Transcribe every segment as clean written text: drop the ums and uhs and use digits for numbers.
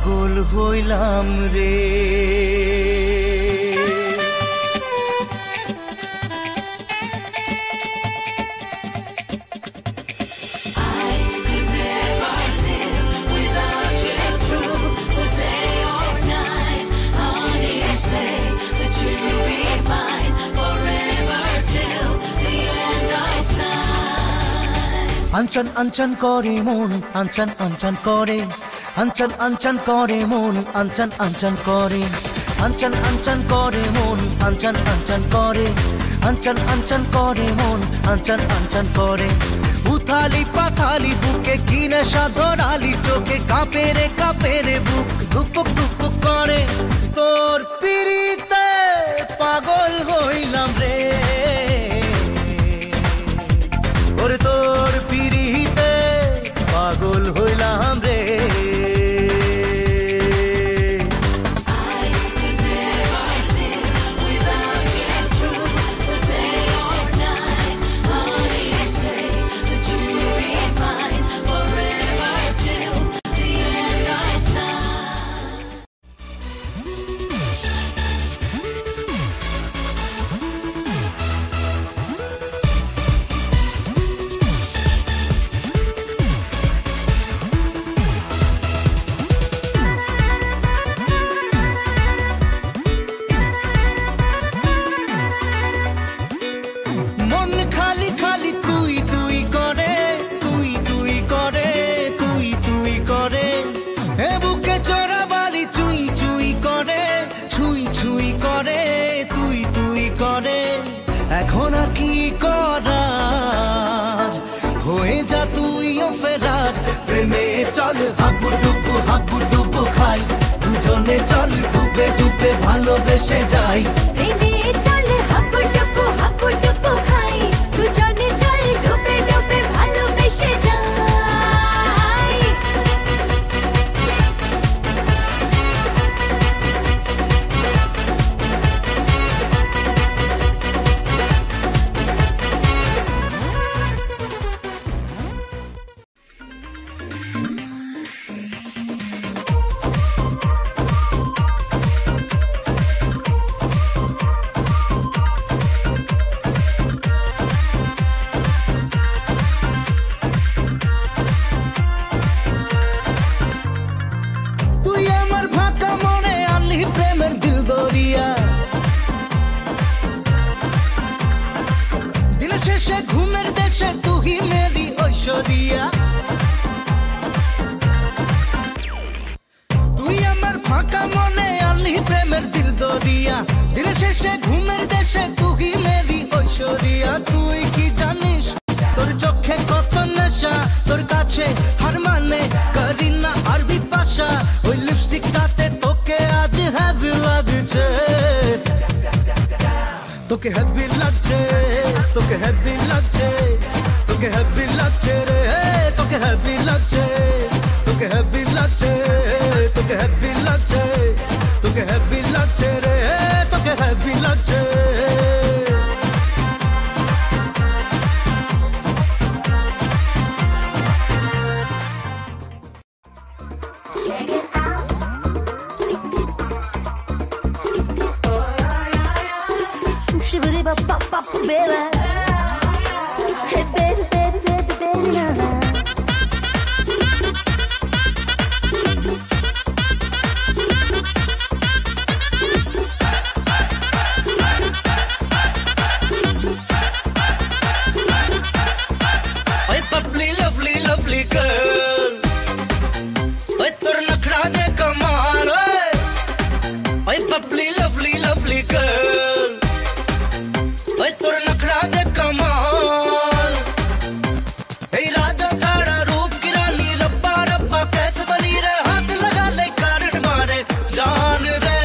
পাগল হইলাম রে। আঞ্চন আঞ্চন করে মন, আঞ্চন আঞ্চন করে, আঞ্চন আঞ্চন করে মন, আঞ্চন আঞ্চন করে, আঞ্চন আঞ্চন করে মন, আঞ্চন আঞ্চন করে, আঞ্চন আঞ্চন করে মন, আঞ্চন আঞ্চন করে। উথালি পাথালি বুকে কি নেশা ধরালি চোখে, কাঁপে রে বুক ধুকপুক ধুকপুক করে। তোর পিরিতে পাগল হইলাম রে, ওরে তোর পিরিতে পাগল হইলাম রে। এখন আর কি করার, হয়ে যা তুইও ফেরার। প্রেমে চল হাবু ডুবু খাই, দুজনে চল ডুবে ডুবে ভালোবেসে যাই। প্রেমে চল হাবু ডুবু খাই, দুজনে চল ডুবে ডুবে ভালোবেসে যাই। ঘুমের দেশে তুই মেরি ঐশ্বরিয়া, তুই আমার ফাঁকা মনে আনলি প্রেমের দিল দরিয়া। দিন শেষে ঘুমের দেশে তুই মেরি ঐশ্বরিয়া। তুই কি জানিস তোর চোখে কত নেশা, তোর কাছে হার মানে করিনা আর বিপাশা। ওই লিপস্টিকটাতে তোকে আজ হ্যাভি লাগছে, তোকে হ্যাপি লাগছে, তোকে হ্যাপি লাগছে, তোকে হ্যাপি লাগছে রে, তোকে হ্যাপি লাগছে, তোকে হ্যাপি লাগছে, তোকে হ্যাপি লাগছে, তোকে হ্যাপি লাগছে রে, তোকে হ্যাপি লাগছে। Baby, hey baby, baby, baby, baby, na na. Oy bubbly, lovely, lovely girl, oy tor nakhra de kamal, oy bubbly, lovely, lovely girl, oy tor nakhra de kamal. Hey raja thara roop ki rani, rabba rabba kaise bani re, haath laga le current mare jaan re.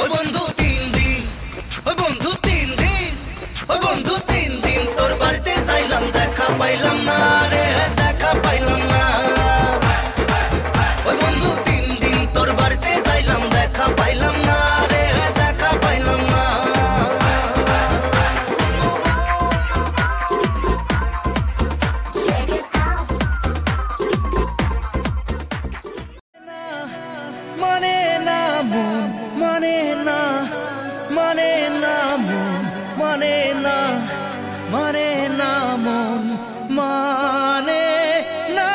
Oy bondhu teen din, oy bondhu teen din, oy bondhu teen din tor barte sailam dekha pailam na re, dekha pailam na. Oy bondhu teen din tor barte sailam dekha মানে না মন মানে না মানে না মন মানে না মানে না মন মানে না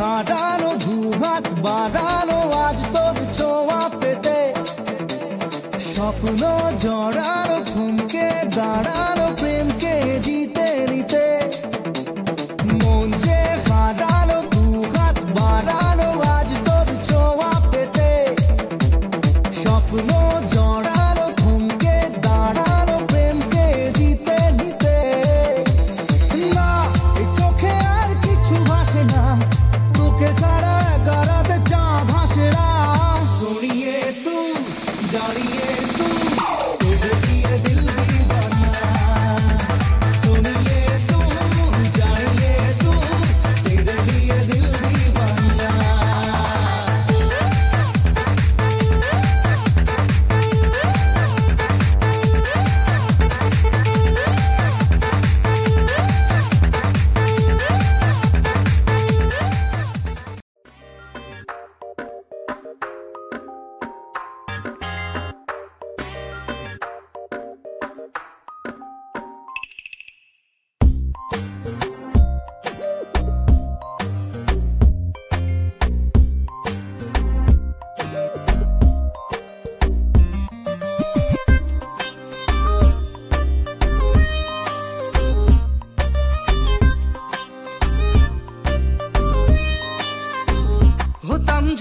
হারানো দুহাত বাড়ানো আজ তোর ছোঁয়া পেতে স্বপ্ন জড়ানো থমকে দাঁড়ানো প্রেমকে জিতে নিতে মন যে হারানো দুহাত বাড়ানো আজ তোর ছোঁয়া পেতে স্বপ্ন জড়ানো থমকে দাঁড়ানো প্রেমকে জিতে নিতে না এই চোখে আর কিছু ভাসে না তোকে ছাড়া একারাতে চাঁদ হাসে না सुनिए तू जानिए तू तुझे दिए दिल दीवाना सुनिए तू जानिए तू तेरे लिए दिल दीवाना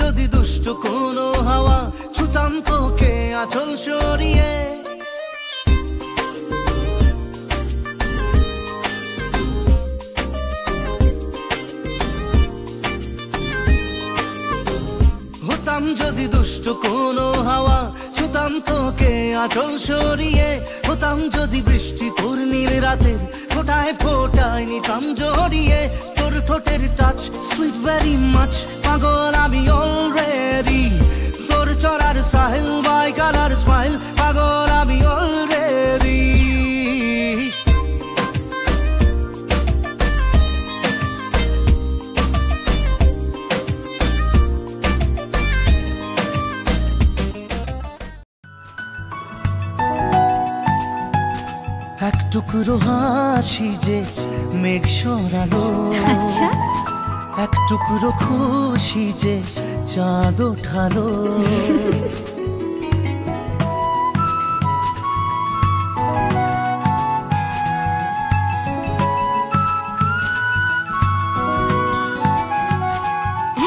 যদি দুষ্ট কোনো হাওয়া ছুতাম তোকে আঁচল সরিয়ে হতাম যদি দুষ্ট কোনো হাওয়া ছুতাম তোকে আঁচল সরিয়ে হতাম যদি বৃষ্টি তোর নীল রাতের ফোটায় ফোটায় নিতাম জড়িয়ে তোর ঠোঁটের টাচ সুইট ভেরি মাচ পাগল আমি অলরেডি তোর চড়ার সাহেল বাই কালার স্মাইল পাগল আমি অলরেডি এক টুকরো হাসি যে মেঘ সরালো আচ্ছা এক টুকরো খুশি যে চাঁদ ওঠালো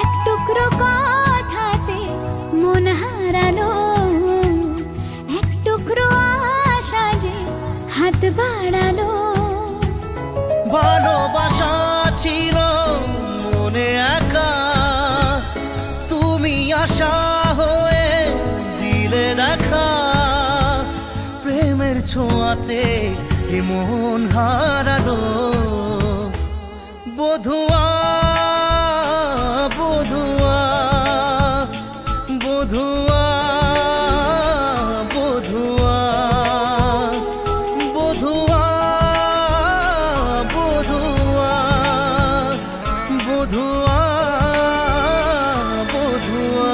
এক টুকরো কথাতে মন হারালো এক টুকরো দেখা, প্রেমের ছোঁয়াতে মন হারালো। বধুয়া বধুয়া বধুয়া বধুয়া বধুয়া বধুয়া বধুয়া বধুয়া।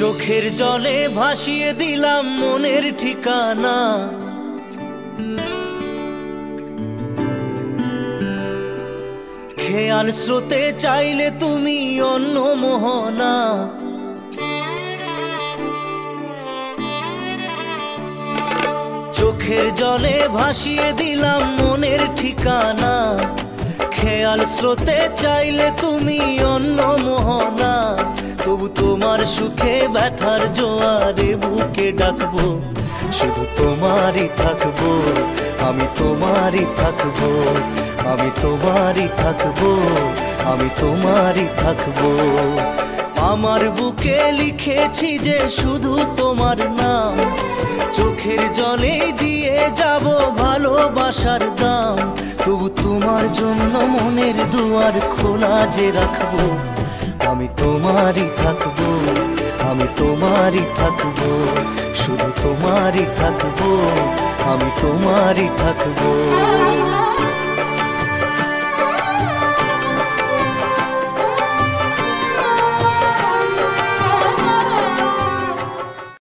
চোখের জলে ভাসিয়ে দিলাম মনের ঠিকানা, খেয়াল স্রোতে চাইলে তুমি অন্য মোহনা। চোখের জলে ভাসিয়ে দিলাম মনের ঠিকানা, খেয়াল স্রোতে চাইলে তুমি অন্য মোহনা। তবু তোমার সুখে ব্যথার জোয়ারে বুকে ডাকবো, শুধু তোমারই থাকবো, আমি তোমারই থাকবো, আমি তোমারই থাকবো, আমি তোমারই থাকবো। আমার বুকে লিখেছি যে শুধু তোমার নাম, চোখের জলে দিয়ে যাব ভালোবাসার দাম। তবু তোমার জন্য মনের দুয়ার খোলা যে রাখবো, আমি তোমারই থাকবো, আমি তোমারই থাকবো, শুধু তোমারই থাকবো, আমি তোমারই থাকবো।